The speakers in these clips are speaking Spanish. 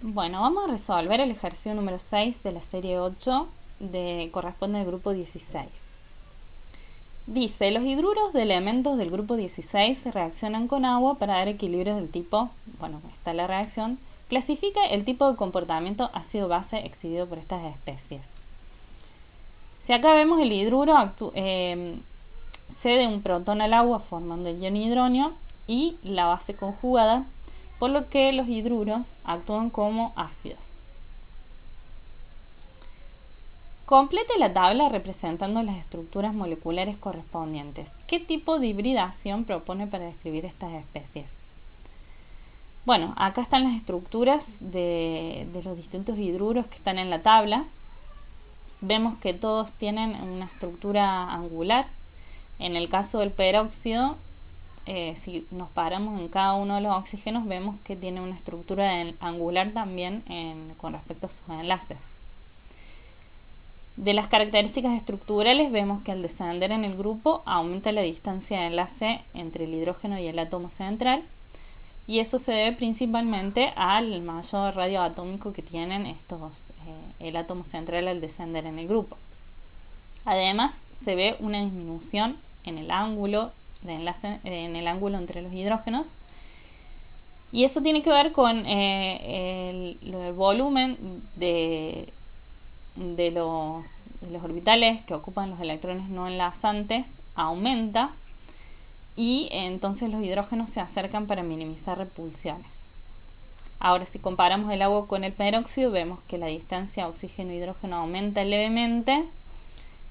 Bueno, vamos a resolver el ejercicio número 6 de la serie 8, corresponde al grupo 16. Dice, los hidruros de elementos del grupo 16 se reaccionan con agua para dar equilibrios del tipo, bueno, está la reacción, clasifica el tipo de comportamiento ácido-base exhibido por estas especies. Si acá vemos el hidruro cede un protón al agua formando el ion hidronio y la base conjugada, por lo que los hidruros actúan como ácidos. Complete la tabla representando las estructuras moleculares correspondientes. ¿Qué tipo de hibridación propone para describir estas especies? Bueno, acá están las estructuras de los distintos hidruros que están en la tabla. Vemos que todos tienen una estructura angular. En el caso del peróxido, si nos paramos en cada uno de los oxígenos, vemos que tiene una estructura angular también con respecto a sus enlaces. De las características estructurales vemos que al descender en el grupo aumenta la distancia de enlace entre el hidrógeno y el átomo central, y eso se debe principalmente al mayor radio atómico que tienen el átomo central al descender en el grupo. Además, se ve una disminución en el ángulo de enlace, en el ángulo entre los hidrógenos, y eso tiene que ver con el volumen de los orbitales que ocupan los electrones no enlazantes aumenta, y entonces los hidrógenos se acercan para minimizar repulsiones. Ahora, si comparamos el agua con el peróxido, vemos que la distancia oxígeno-hidrógeno aumenta levemente,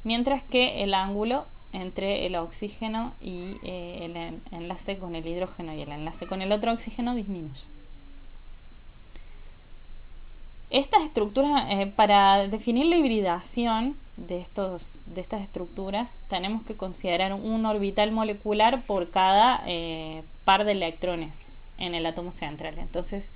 mientras que el ángulo entre el oxígeno y el enlace con el hidrógeno y el enlace con el otro oxígeno disminuye. Estas estructuras, para definir la hibridación de estas estructuras, tenemos que considerar un orbital molecular por cada par de electrones en el átomo central. Entonces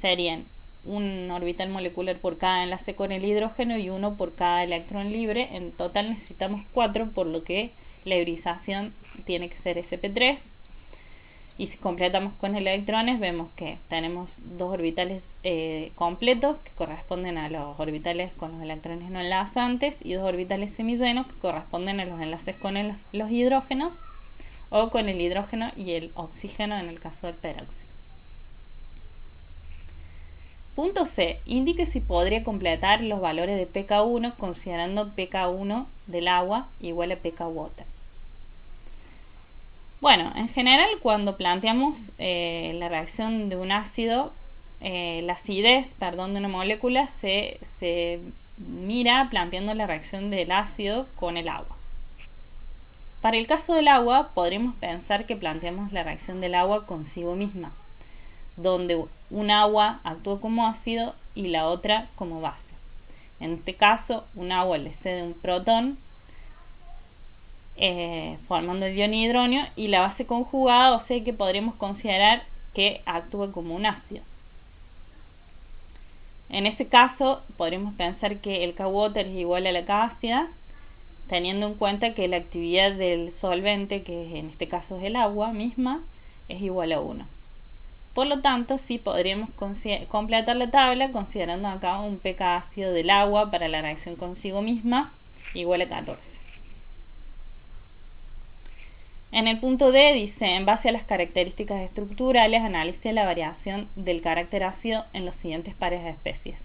serían un orbital molecular por cada enlace con el hidrógeno y uno por cada electrón libre. En total necesitamos 4, por lo que la hibridación tiene que ser sp3. Y si completamos con electrones, vemos que tenemos dos orbitales completos que corresponden a los orbitales con los electrones no enlazantes, y dos orbitales semillenos que corresponden a los enlaces con los hidrógenos, o con el hidrógeno y el oxígeno en el caso del peróxido. Punto C. Indique si podría completar los valores de pK1 considerando pK1 del agua igual a pK water. Bueno, en general, cuando planteamos la reacción de un ácido, la acidez, de una molécula se mira planteando la reacción del ácido con el agua. Para el caso del agua, podríamos pensar que planteamos la reacción del agua consigo misma, donde un agua actúa como ácido y la otra como base. En este caso, un agua le cede un protón, formando el ion hidronio, y la base conjugada, o sea que podríamos considerar que actúa como un ácido. En ese caso podríamos pensar que el K-water es igual a la K-ácida, teniendo en cuenta que la actividad del solvente, que en este caso es el agua misma, es igual a 1. Por lo tanto, sí podríamos completar la tabla considerando acá un pK ácido del agua para la reacción consigo misma igual a 14. En el punto D dice, en base a las características estructurales, analice la variación del carácter ácido en los siguientes pares de especies.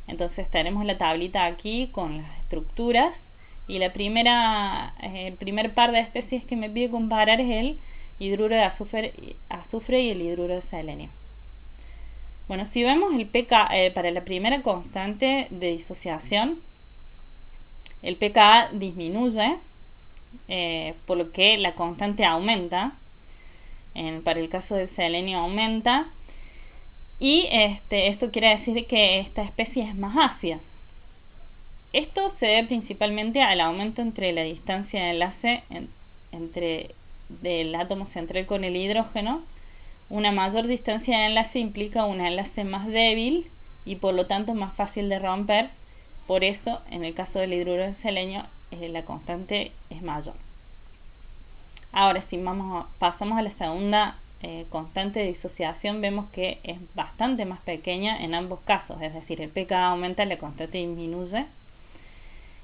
Entonces tenemos la tablita aquí con las estructuras, y el primer par de especies que me pide comparar es el hidruro de azufre y el hidruro de selenio. Bueno, si vemos el pK para la primera constante de disociación, el pKa disminuye, por lo que la constante aumenta. Para el caso del selenio aumenta, y esto quiere decir que esta especie es más ácida. Esto se debe principalmente al aumento entre la distancia de enlace entre del átomo central con el hidrógeno. Una mayor distancia de enlace implica un enlace más débil y por lo tanto más fácil de romper. Por eso, en el caso del hidruro de selenio, la constante es mayor. Ahora, si pasamos a la segunda constante de disociación vemos que es bastante más pequeña en ambos casos, es decir, el pKa aumenta, la constante disminuye.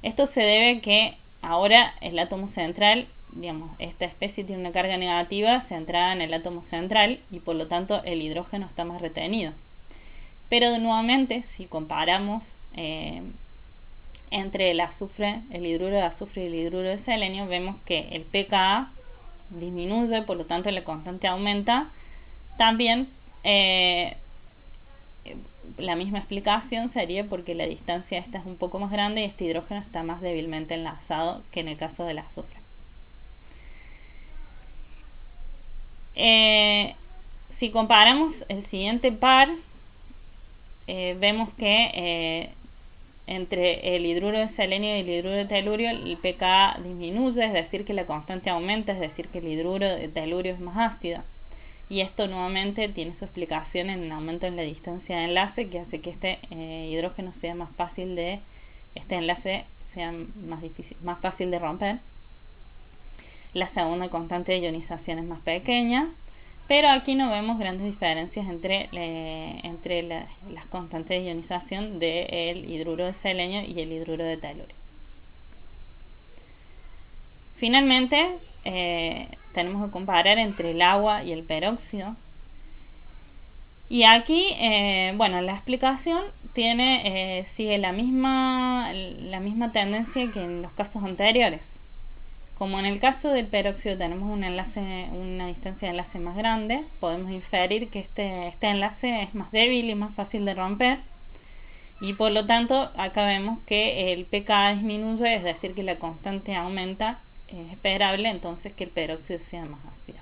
Esto se debe que ahora el átomo central, digamos, esta especie tiene una carga negativa centrada en el átomo central y por lo tanto el hidrógeno está más retenido. Pero nuevamente, si comparamos entre el azufre, el hidruro de azufre y el hidruro de selenio, vemos que el pKa disminuye, por lo tanto la constante aumenta. También la misma explicación sería porque la distancia esta es un poco más grande y este hidrógeno está más débilmente enlazado que en el caso del azufre. Si comparamos el siguiente par, vemos que entre el hidruro de selenio y el hidruro de telurio el pKa disminuye, es decir que la constante aumenta, es decir que el hidruro de telurio es más ácido. Y esto nuevamente tiene su explicación en el aumento en la distancia de enlace, que hace que este hidrógeno sea más fácil de, este enlace sea más fácil de romper. La segunda constante de ionización es más pequeña, pero aquí no vemos grandes diferencias entre las constantes de ionización del hidruro de selenio y el hidruro de telurio. Finalmente, tenemos que comparar entre el agua y el peróxido. Y aquí, la explicación sigue la misma tendencia que en los casos anteriores. Como en el caso del peróxido tenemos una distancia de enlace más grande, podemos inferir que este enlace es más débil y más fácil de romper. Y por lo tanto, acá vemos que el pKa disminuye, es decir, que la constante aumenta. Es esperable entonces que el peróxido sea más ácido.